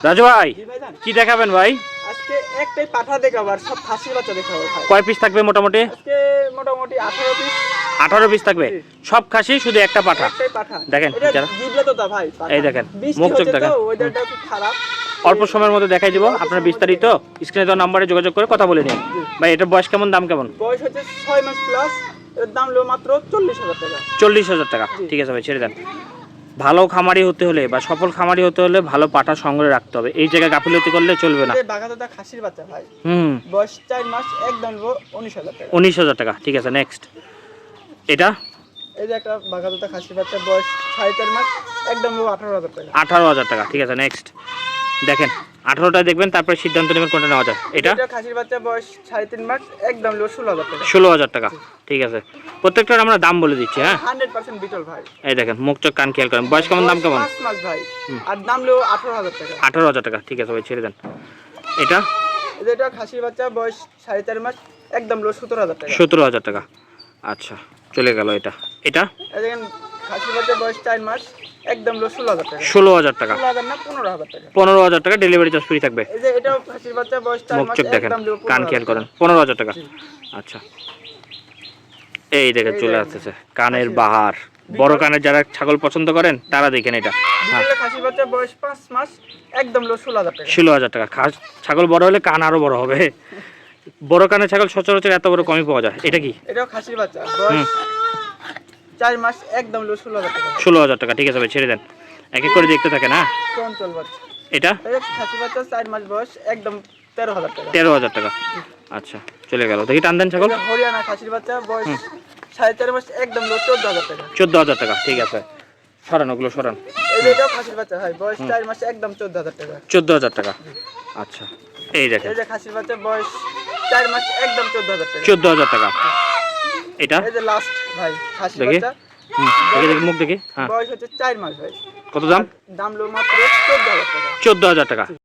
রাজু ভাই কি দেখাবেন ভাই? আজকে একটাই পাঠা দেখাবো আর সব খাসির বাচ্চা দেখাবো ভাই। কয় পিস থাকবে মোটামুটি? আজকে মোটামুটি 18 পিস। 18 পিস থাকবে সব খাসি, শুধু একটা পাঠা। একটাই পাঠা দেখেন এটা যারা জিবলে তো তা ভাই পাঠা। এই দেখেন বৃষ্টি মুখ চোখ হচ্ছে দেখেন। তো ওয়েদারটা খুব খারাপ। অল্প সময়ের মধ্যে দেখাই দিব, আপনার বিস্তারিত স্ক্রিনে দেওয়া নম্বরে যোগাযোগ করে কথা বলে নিন ভাই। এটার বয়স কেমন, দাম কেমন? বয়স হচ্ছে 6 মাস প্লাস। এর দাম হলো মাত্র 40,000 টাকা। 40,000 টাকা। ঠিক আছে ভাই, ছেড়ে দেন। ভালো খামারি হতে হলে বা সফল খামারি হতে হলে ভালো পাঠা সংগ্রহে রাখতে হবে, এই জায়গায় গাফিলতি করলে চলবে না। এই বাগাতোটা খাসির বাচ্চা ভাই। বয়স 4 মাস, একদম 19,000 টাকা। 19,000 টাকা। ঠিক আছে, নেক্সট। এটা এই যে একটা বাগাতোটা খাসির বাচ্চা, বয়স 4.5 মাস, একদম 18,000 টাকা। 18,000 টাকা। ঠিক আছে, নেক্সট। দেখেন 18টা দেখবেন, তারপরে সিদ্ধান্ত নেবেন কোনটা নেওয়া যায়। এটা খাসির বাচ্চা, বয়স 3.5 মাস, একদম 16,000 টাকা। 16,000 টাকা। ঠিক আছে, প্রত্যেকটার আমরা দাম বলে দিচ্ছি। হ্যাঁ, 100% বিটল ভাই। এই দেখেন মুখ চোখ কান খেয়াল করেন। বয়স কেমন, দাম কেমন? 5 মাস ভাই, আর দাম হলো 18,000 টাকা। 18,000 টাকা। ঠিক আছে ভাই, ছেড়ে দেন। এটা এটা খাসির বাচ্চা, বয়স 4.5 মাস, একদম 17,000 টাকা। 17,000 টাকা। আচ্ছা, চলে গেল। এটা এই দেখেন খাসির বাচ্চা, বয়স 4 মাস, একদম 16,000 টাকা। 16,000 টাকা। 16,000 না 15,000 টাকা। 15,000 টাকা, ডেলিভারি চার্জ ফ্রি থাকবে। এই যে এটাও খাসির বাচ্চা, বয়স 4 মুখ মাস, চোখ দেখেন, একদম কান খেয়াল করেন। 15,000 টাকা। আচ্ছা, এই দেখেন চলে আসতেছে কানের বাহার। বড় কানের যারা ছাগল পছন্দ করেন তারা দেখেন এটা। হ্যাঁ, বিটলের খাসির বাচ্চা, বয়স 5 মাস, একদম 16,000 টাকা। 16,000 টাকা। ছাগল বড় হলে কান আরো বড় হবে। বড় কানের ছাগল সচরাচর এত বড় কমই পাওয়া যায়। এটা কি? এটাও খাসির বাচ্চা, বয়স 4 মাস, একদম 16,000 টাকা। 16,000 টাকা। ঠিক আছে ভাই, ছেড়ে দেন। এক এক করে দেখতে থাকে না। চঞ্চল বাচ্চা। এটা খাসি বাচ্চা, 4 মাস বয়স, একদম 13,000 টাকা। 13,000 টাকা। আচ্ছা, চলে গেল। দেখি টান দেন ছাগল। এটা হরিয়ানা খাসির বাচ্চা, বয়স 4.5 মাস, একদম 14,000 টাকা। 14,000 টাকা। ঠিক আছে, সরান ওগুলো সরান। এই যে এটাও খাসির বাচ্চা ভাই, বয়স 4 মাস, একদম 14,000 টাকা। 14,000 টাকা। আচ্ছা, এই দেখেন এই যে খাসির বাচ্চা, বয়স 4 মাস, একদম 14,000 টাকা। 14,000 টাকা। এটা এই যে লাস্ট ভাই খাসির দেখি। বাচ্চা, দেখি দেখি মুখ দেখি। হ্যাঁ, বয়স হচ্ছে 4 মাস ভাই। কত দাম? দাম হলো মাত্র 14,000 টাকা। 14,000 টাকা।